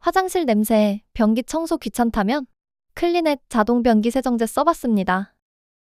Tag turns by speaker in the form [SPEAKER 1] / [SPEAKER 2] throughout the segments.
[SPEAKER 1] 화장실 냄새, 변기 청소 귀찮다면? 클리넷 자동 변기 세정제 써봤습니다.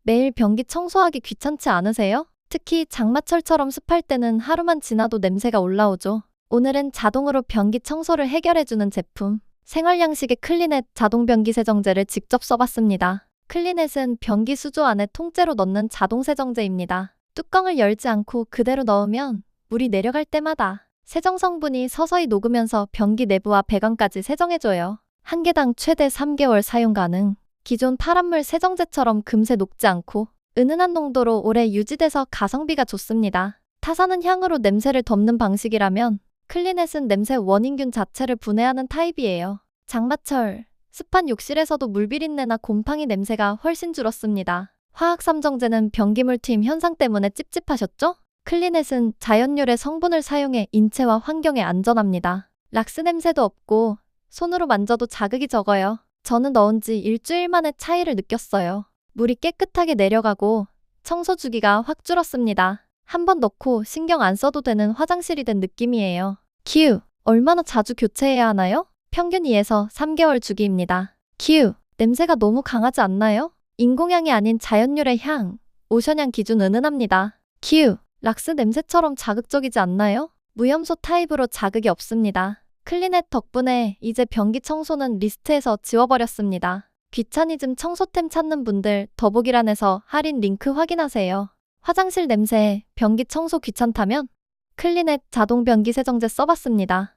[SPEAKER 1] 매일 변기 청소하기 귀찮지 않으세요? 특히 장마철처럼 습할 때는 하루만 지나도 냄새가 올라오죠. 오늘은 자동으로 변기 청소를 해결해주는 제품, 생활양식의 클리넷 자동 변기 세정제를 직접 써봤습니다. 클리넷은 변기 수조 안에 통째로 넣는 자동 세정제입니다. 뚜껑을 열지 않고 그대로 넣으면 물이 내려갈 때마다 세정 성분이 서서히 녹으면서 변기 내부와 배관까지 세정해줘요. 한 개당 최대 3개월 사용 가능. 기존 파란물 세정제처럼 금세 녹지 않고 은은한 농도로 오래 유지돼서 가성비가 좋습니다. 타사는 향으로 냄새를 덮는 방식이라면 클리넷은 냄새 원인균 자체를 분해하는 타입이에요. 장마철, 습한 욕실에서도 물비린내나 곰팡이 냄새가 훨씬 줄었습니다. 화학삼정제는 변기물 튀임 현상 때문에 찝찝하셨죠? 클리넷은 자연유래 성분을 사용해 인체와 환경에 안전합니다. 락스 냄새도 없고 손으로 만져도 자극이 적어요. 저는 넣은 지 일주일 만에 차이를 느꼈어요. 물이 깨끗하게 내려가고 청소 주기가 확 줄었습니다. 한 번 넣고 신경 안 써도 되는 화장실이 된 느낌이에요. 큐! 얼마나 자주 교체해야 하나요? 평균 2에서 3개월 주기입니다. 큐! 냄새가 너무 강하지 않나요? 인공향이 아닌 자연유래 향, 오션향 기준 은은합니다. 큐! 락스 냄새처럼 자극적이지 않나요? 무염소 타입으로 자극이 없습니다. 클리넷 덕분에 이제 변기 청소는 리스트에서 지워버렸습니다. 귀차니즘 청소템 찾는 분들 더보기란에서 할인 링크 확인하세요. 화장실 냄새, 변기 청소 귀찮다면? 클리넷 자동 변기 세정제 써봤습니다.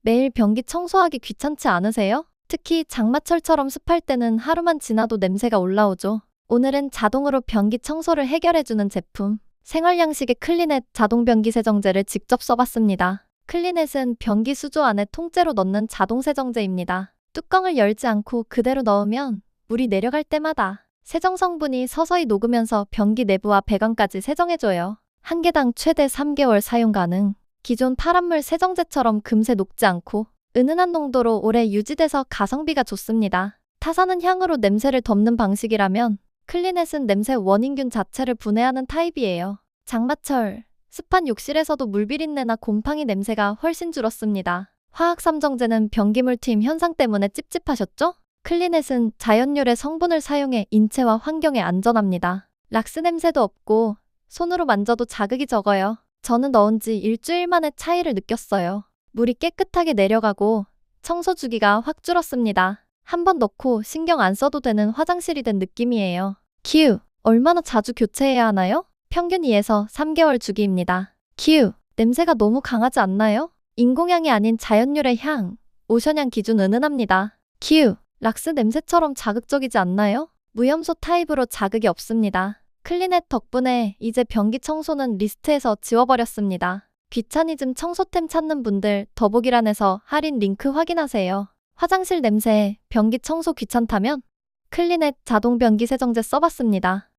[SPEAKER 1] 매일 변기 청소하기 귀찮지 않으세요? 특히 장마철처럼 습할 때는 하루만 지나도 냄새가 올라오죠. 오늘은 자동으로 변기 청소를 해결해주는 제품, 생활양식의 클리넷 자동 변기 세정제를 직접 써봤습니다. 클리넷은 변기 수조 안에 통째로 넣는 자동 세정제입니다. 뚜껑을 열지 않고 그대로 넣으면 물이 내려갈 때마다 세정 성분이 서서히 녹으면서 변기 내부와 배관까지 세정해줘요. 한 개당 최대 3개월 사용 가능. 기존 파란물 세정제처럼 금세 녹지 않고 은은한 농도로 오래 유지돼서 가성비가 좋습니다. 타사는 향으로 냄새를 덮는 방식이라면 클리넷은 냄새 원인균 자체를 분해하는 타입이에요. 장마철, 습한 욕실에서도 물비린내나 곰팡이 냄새가 훨씬 줄었습니다. 화학삼정제는 변기물 튀임 현상 때문에 찝찝하셨죠? 클리넷은 자연유래 성분을 사용해 인체와 환경에 안전합니다. 락스 냄새도 없고 손으로 만져도 자극이 적어요. 저는 넣은 지 일주일 만에 차이를 느꼈어요. 물이 깨끗하게 내려가고 청소 주기가 확 줄었습니다. 한 번 넣고 신경 안 써도 되는 화장실이 된 느낌이에요. 큐! 얼마나 자주 교체해야 하나요? 평균 2에서 3개월 주기입니다. 큐! 냄새가 너무 강하지 않나요? 인공향이 아닌 자연유래 향, 오션향 기준 은은합니다. 큐! 락스 냄새처럼 자극적이지 않나요? 무염소 타입으로 자극이 없습니다. 클리넷 덕분에 이제 변기 청소는 리스트에서 지워버렸습니다. 귀차니즘 청소템 찾는 분들 더보기란에서 할인 링크 확인하세요. 화장실 냄새, 변기 청소 귀찮다면? 클리넷 자동 변기 세정제 써봤습니다.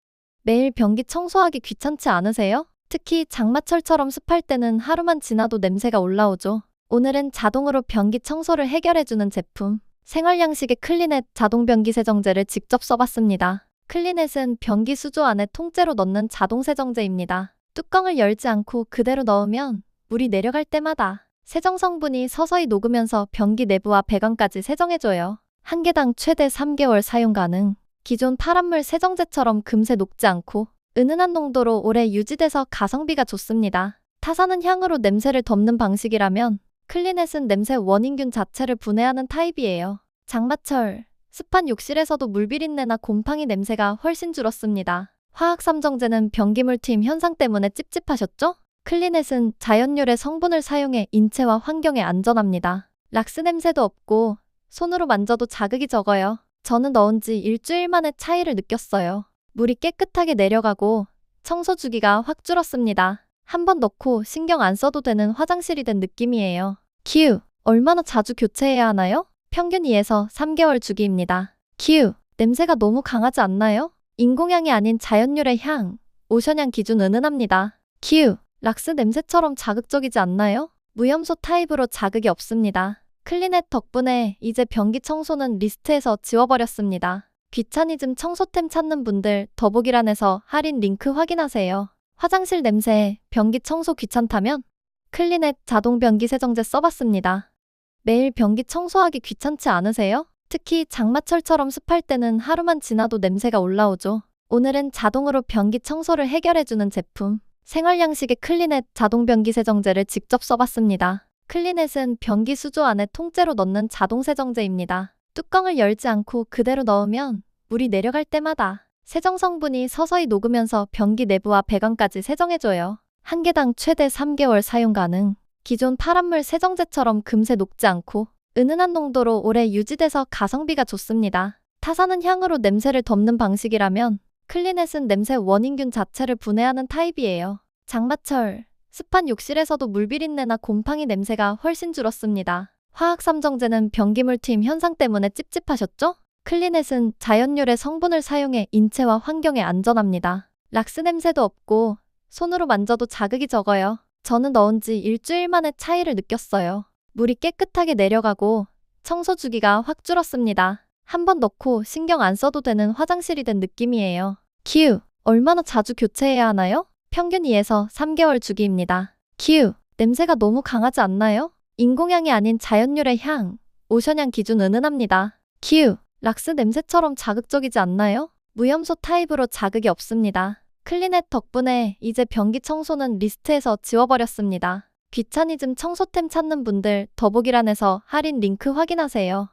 [SPEAKER 1] 매일 변기 청소하기 귀찮지 않으세요? 특히 장마철처럼 습할 때는 하루만 지나도 냄새가 올라오죠. 오늘은 자동으로 변기 청소를 해결해주는 제품, 생활양식의 클리넷 자동 변기 세정제를 직접 써봤습니다. 클리넷은 변기 수조 안에 통째로 넣는 자동 세정제입니다. 뚜껑을 열지 않고 그대로 넣으면 물이 내려갈 때마다 세정 성분이 서서히 녹으면서 변기 내부와 배관까지 세정해줘요. 한 개당 최대 3개월 사용 가능. 기존 파란물 세정제처럼 금세 녹지 않고 은은한 농도로 오래 유지돼서 가성비가 좋습니다. 타사는 향으로 냄새를 덮는 방식이라면 클리넷은 냄새 원인균 자체를 분해하는 타입이에요. 장마철, 습한 욕실에서도 물비린내나 곰팡이 냄새가 훨씬 줄었습니다. 화학삼정제는 변기물 튀임 현상 때문에 찝찝하셨죠? 클리넷은 자연유래 성분을 사용해 인체와 환경에 안전합니다. 락스 냄새도 없고 손으로 만져도 자극이 적어요. 저는 넣은 지 일주일 만에 차이를 느꼈어요. 물이 깨끗하게 내려가고 청소 주기가 확 줄었습니다. 한 번 넣고 신경 안 써도 되는 화장실이 된 느낌이에요. 큐! 얼마나 자주 교체해야 하나요? 평균 2에서 3개월 주기입니다. 큐! 냄새가 너무 강하지 않나요? 인공향이 아닌 자연유래 향, 오션향 기준 은은합니다. 큐! 락스 냄새처럼 자극적이지 않나요? 무염소 타입으로 자극이 없습니다. 클리넷 덕분에 이제 변기 청소는 리스트에서 지워버렸습니다. 귀차니즘 청소템 찾는 분들 더보기란에서 할인 링크 확인하세요. 화장실 냄새, 변기 청소 귀찮다면? 클리넷 자동 변기 세정제 써봤습니다. 매일 변기 청소하기 귀찮지 않으세요? 특히 장마철처럼 습할 때는 하루만 지나도 냄새가 올라오죠. 오늘은 자동으로 변기 청소를 해결해주는 제품, 생활양식의 클리넷 자동 변기 세정제를 직접 써봤습니다. 클리넷은 변기 수조 안에 통째로 넣는 자동 세정제입니다. 뚜껑을 열지 않고 그대로 넣으면 물이 내려갈 때마다 세정 성분이 서서히 녹으면서 변기 내부와 배관까지 세정해줘요. 한 개당 최대 3개월 사용 가능. 기존 파란물 세정제처럼 금세 녹지 않고 은은한 농도로 오래 유지돼서 가성비가 좋습니다. 타사는 향으로 냄새를 덮는 방식이라면 클리넷은 냄새 원인균 자체를 분해하는 타입이에요. 장마철, 습한 욕실에서도 물비린내나 곰팡이 냄새가 훨씬 줄었습니다. 화학삼정제는 변기물 튀임 현상 때문에 찝찝하셨죠? 클리넷은 자연유래 성분을 사용해 인체와 환경에 안전합니다. 락스 냄새도 없고 손으로 만져도 자극이 적어요. 저는 넣은 지 일주일 만에 차이를 느꼈어요. 물이 깨끗하게 내려가고 청소 주기가 확 줄었습니다. 한 번 넣고 신경 안 써도 되는 화장실이 된 느낌이에요. 큐! 얼마나 자주 교체해야 하나요? 평균 2에서 3개월 주기입니다. 큐! 냄새가 너무 강하지 않나요? 인공향이 아닌 자연유래 향, 오션향 기준 은은합니다. 큐! 락스 냄새처럼 자극적이지 않나요? 무염소 타입으로 자극이 없습니다. 클리넷 덕분에 이제 변기 청소는 리스트에서 지워버렸습니다. 귀차니즘 청소템 찾는 분들 더보기란에서 할인 링크 확인하세요.